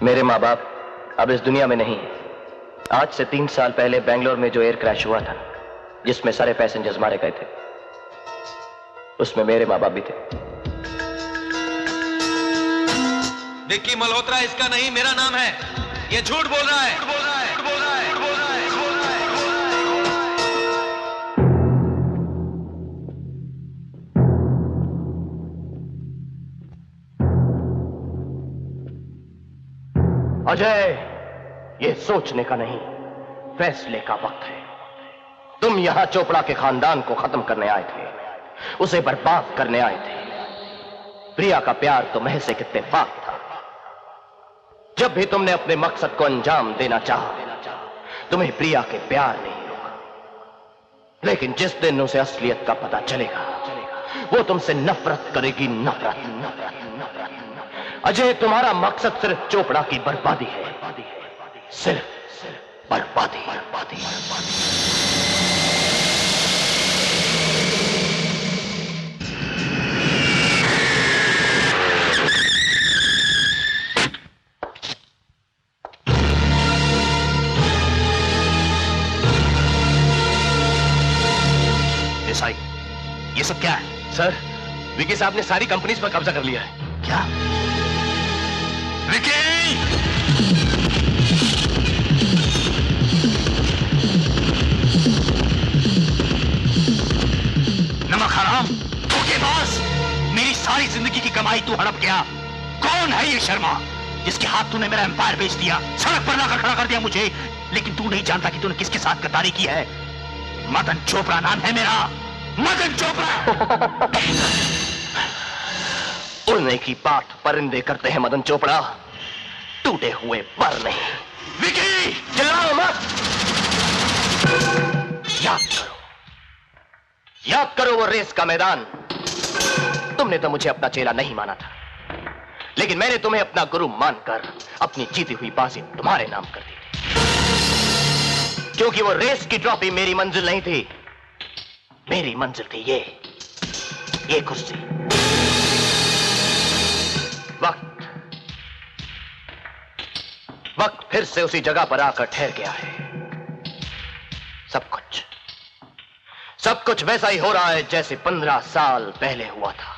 मेरे माँ बाप अब इस दुनिया में नहीं है। आज से 3 साल पहले बेंगलोर में जो एयर क्रैश हुआ था, जिसमें सारे पैसेंजर्स मारे गए थे, उसमें मेरे माँ बाप भी थे। विक्की मल्होत्रा इसका नहीं, मेरा नाम है। ये झूठ बोल रहा है। अजय, ये सोचने का नहीं, फैसले का वक्त है। तुम यहां चोपड़ा के खानदान को खत्म करने आए थे, उसे बर्बाद करने आए थे। प्रिया का प्यार तो महज एक इत्तेफाक था। जब भी तुमने अपने मकसद को अंजाम देना चाहा, तुम्हें प्रिया के प्यार नहीं रोका। लेकिन जिस दिन उसे असलियत का पता चलेगा, वो तुमसे नफरत करेगी, नफरत। अजय, तुम्हारा मकसद सिर्फ चोपड़ा की बर्बादी है, सिर्फ बर्बादी। देसाई, ये सब क्या है? सर, विकी साहब ने सारी कंपनीज पर कब्जा कर लिया है। क्या? विकी! नमक हराम, धोखेबाज! मेरी सारी जिंदगी की कमाई तू हड़प गया। कौन है ये शर्मा, जिसके हाथ तूने मेरा एम्पायर बेच दिया, सड़क पर लाकर खड़ा कर दिया मुझे? लेकिन तू नहीं जानता कि तूने किसके साथ गद्दारी की है। मदन चोपड़ा नाम है मेरा, मदन चोपड़ा। उड़ने की पाठ परिंदे करते हैं मदन चोपड़ा, टूटे हुए पर नहीं। विकी! चिल्लाओ मत। याद करो वो रेस का मैदान। तुमने तो मुझे अपना चेला नहीं माना था, लेकिन मैंने तुम्हें अपना गुरु मानकर अपनी जीती हुई बाजी तुम्हारे नाम कर दी थी। क्योंकि वो रेस की ट्रॉफी मेरी मंजिल नहीं थी, मेरी मंजिल थी ये कुर्सी। वक्त फिर से उसी जगह पर आकर ठहर गया है। सब कुछ वैसा ही हो रहा है जैसे 15 साल पहले हुआ था।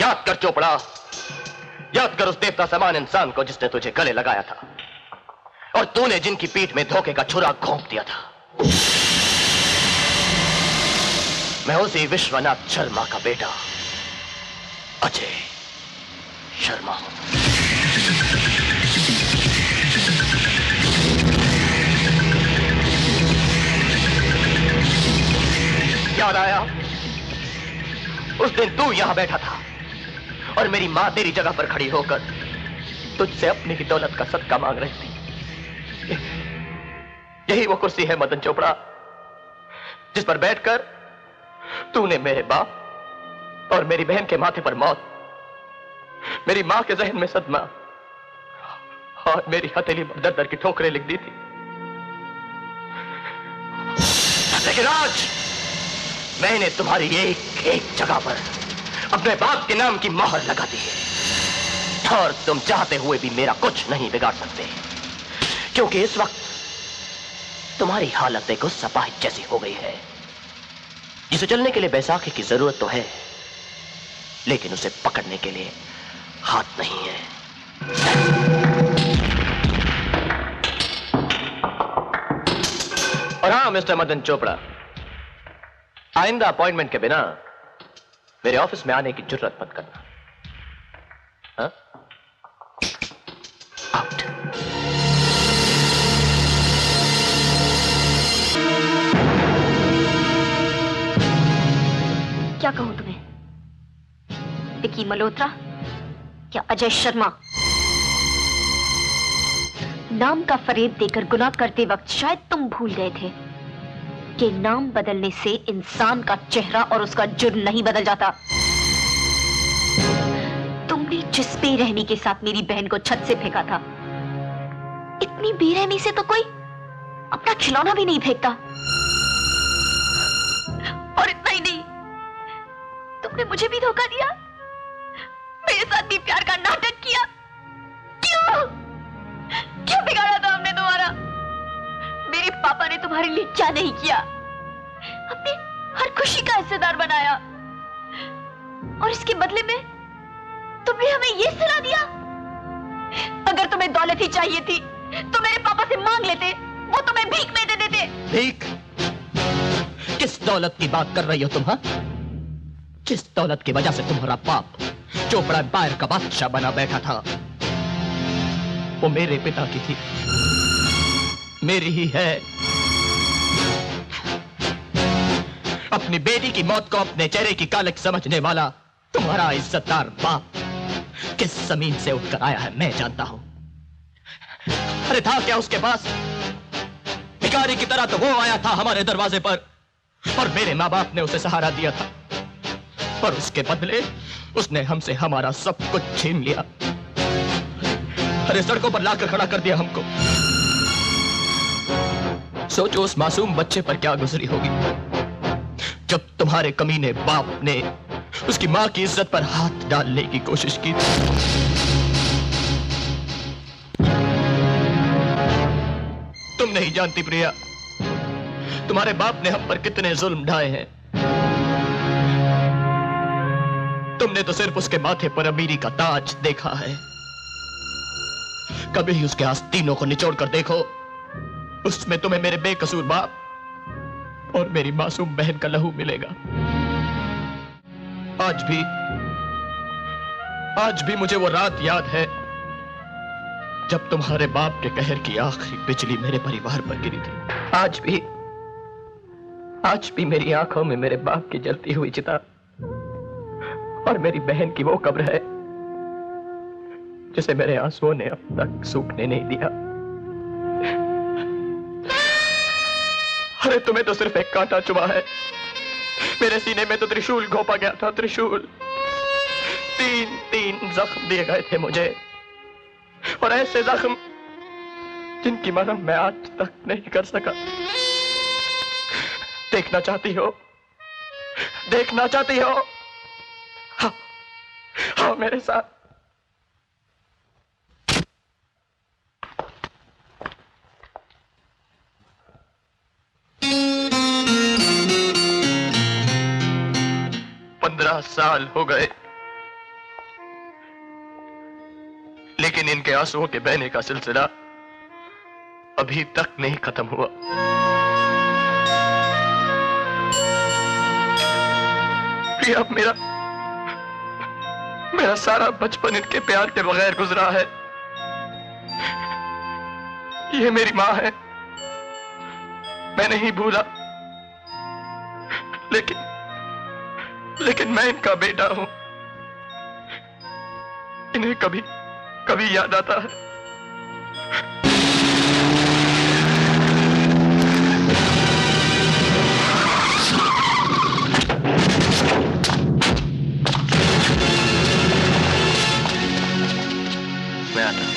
याद कर चोपड़ा, याद कर उस देवता समान इंसान को जिसने तुझे गले लगाया था, और तूने जिनकी पीठ में धोखे का छुरा घोंप दिया था। मैं उसी विश्वनाथ शर्मा का बेटा अजय शर्मा हूं। याद आया उस दिन तू यहां बैठा था और मेरी मां तेरी जगह पर खड़ी होकर तुझसे अपनी ही दौलत का सदका मांग रही थी। यही वो कुर्सी है मदन चोपड़ा, जिस पर बैठकर तूने मेरे बाप और मेरी बहन के माथे पर मौत, मेरी मां के जहन में सदमा और मेरी हथेली पर दर दर की ठोकरें लिख दी थी। लेकिन आज मैंने तुम्हारी एक एक जगह पर अपने बाप के नाम की मोहर लगा दी है, और तुम चाहते हुए भी मेरा कुछ नहीं बिगाड़ सकते, क्योंकि इस वक्त तुम्हारी हालत एक उस सपाही जैसी हो गई है जिसे चलने के लिए बैसाखी की जरूरत तो है, लेकिन उसे पकड़ने के लिए हाथ नहीं है। और हाँ मिस्टर मदन चोपड़ा, आइंदा अपॉइंटमेंट के बिना मेरे ऑफिस में आने की जुर्रत मत करना। हाँ? आउट। क्या कहूं तुम्हें? विकी मल्होत्रा या अजय शर्मा? नाम का फरेब देकर गुनाह करते वक्त शायद तुम भूल गए थे कि नाम बदलने से इंसान का चेहरा और उसका जुर्म नहीं बदल जाता। तुमने जिस बेरहमी के साथ मेरी बहन को छत से फेंका था, इतनी बेरहमी से तो कोई अपना खिलौना भी नहीं फेंकता। और इतना ही नहीं, तुमने मुझे भी धोखा दिया, मेरे साथ भी प्यार का नाटक किया, हमारे लिए क्या नहीं किया, अपनी हर खुशी का हिस्सेदार बनाया, और इसके बदले में तुमने हमें ये सलाह दिया। अगर तुम्हें दौलत ही चाहिए थी तो मेरे पापा से मांग लेते, वो तुम्हें भीख में दे देते। भीख? किस दौलत की बात कर रही हो तुम? हाँ, जिस दौलत की वजह से तुम्हारा बाप चोपड़ा एम्पायर का बादशाह बना बैठा था, वो मेरे पिता की थी, मेरी ही है। अपनी बेटी की मौत को अपने चेहरे की कालक समझने वाला तुम्हारा इज्जतदार बाप किस जमीन से उठकर आया है मैं जानता हूं। अरे था क्या उसके पास? भिखारी की तरह तो वो आया था हमारे दरवाजे पर, और मेरे माँ बाप ने उसे सहारा दिया था, और उसके बदले उसने हमसे हमारा सब कुछ छीन लिया। अरे सड़कों पर लाकर खड़ा कर दिया हमको। सोचो उस मासूम बच्चे पर क्या गुजरी होगी जब तुम्हारे कमीने बाप ने उसकी मां की इज्जत पर हाथ डालने की कोशिश की थी। तुम नहीं जानती प्रिया, तुम्हारे बाप ने हम पर कितने जुल्म ढाए हैं। तुमने तो सिर्फ उसके माथे पर अमीरी का ताज देखा है, कभी उसके आस्तीनों को निचोड़ कर देखो, उसमें तुम्हें मेरे बेकसूर बाप और मेरी मासूम बहन का लहू मिलेगा। आज भी मुझे वो रात याद है जब तुम्हारे बाप के कहर की आखिरी बिजली मेरे परिवार पर गिरी थी। आज भी मेरी आंखों में मेरे बाप की जलती हुई चिता और मेरी बहन की वो कब्र है जिसे मेरे आंसुओं ने अब तक सूखने नहीं दिया। अरे तुम्हें तो सिर्फ एक कांटा चुभा है, मेरे सीने में तो त्रिशूल घोंपा गया था, त्रिशूल। तीन जख्म दिए गए थे मुझे, और ऐसे जख्म जिनकी मरहम मैं आज तक नहीं कर सका। देखना चाहती हो? देखना चाहती हो? हाँ मेरे साथ। साल हो गए, लेकिन इनके आंसुओं के बहने का सिलसिला अभी तक नहीं खत्म हुआ। अब मेरा सारा बचपन इनके प्यार के बगैर गुजरा है। ये मेरी मां है, मैं नहीं भूला, लेकिन मैं इनका बेटा हूं। इन्हें कभी याद आता है? मैं आता हूं।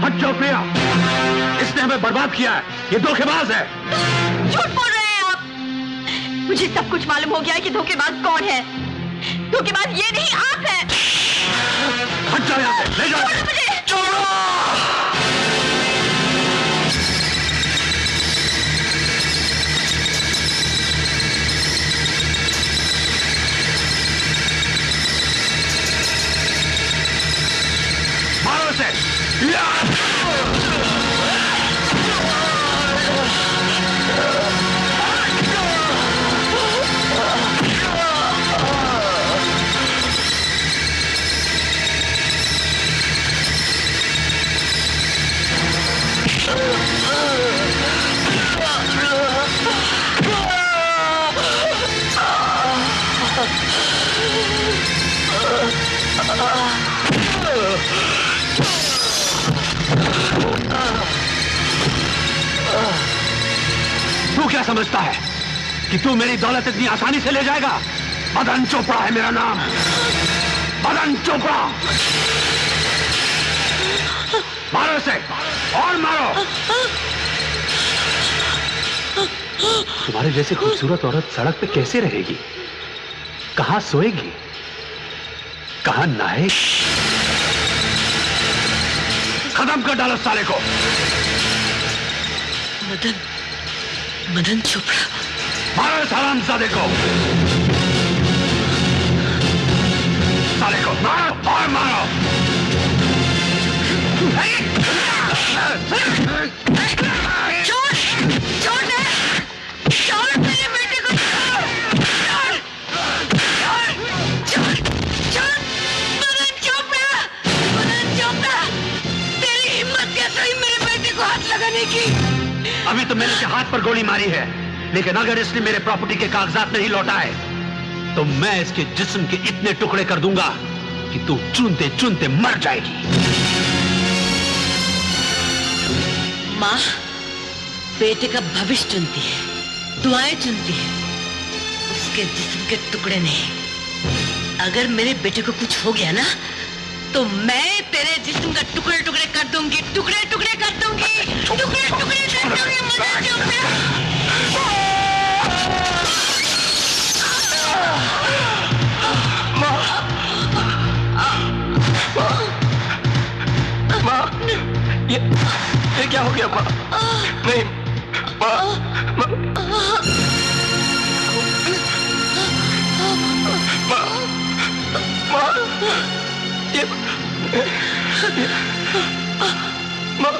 हट जाओ प्रिया, इसने हमें बर्बाद किया है, ये धोखेबाज है। झूठ बोल रहे हैं आप। मुझे सब कुछ मालूम हो गया है कि धोखेबाज कौन है। धोखेबाज ये नहीं, आप हैं। हट जाओ यहाँ से, ले जाओ मुझे। मारो इसे। तू क्या समझता है कि तू मेरी दौलत इतनी आसानी से ले जाएगा? मदन चोपड़ा है मेरा नाम, मदन चोपड़ा। मारो इसे और मारो। तुम्हारे जैसे खूबसूरत औरत सड़क पे कैसे रहेगी? कहां सोएगी, कहां नहाएगी? खत्म कर डालो साले को। मदन चोपड़ा, मारो इस हरामजादे को। साले को मारो और मारो। छोड़ मेरे बेटे को, छोड़। मदन चोपड़ा, तेरी हिम्मत कैसे हुई मेरे बेटे को हाथ लगाने की? अभी तो मैंने इसके हाथ पर गोली मारी है, लेकिन अगर इसने मेरे प्रॉपर्टी के कागजात नहीं लौटाए तो मैं इसके जिस्म के इतने टुकड़े कर दूंगा कि तू चुनते चुनते मर जाएगी। माँ बेटे का भविष्य चुनती है, दुआएं चुनती है, उसके जिस्म के टुकड़े नहीं। अगर मेरे बेटे को कुछ हो गया ना तो मैं तेरे जिस्म का टुकड़े टुकड़े कर दूंगी, टुकड़े टुकड़े कर दूंगी, टुकड़े टुकड़े कर दूंगी। मदन चोपड़ा, माँ, ये क्या हो गया माँ? नहीं माँ, माँ, ये माँ,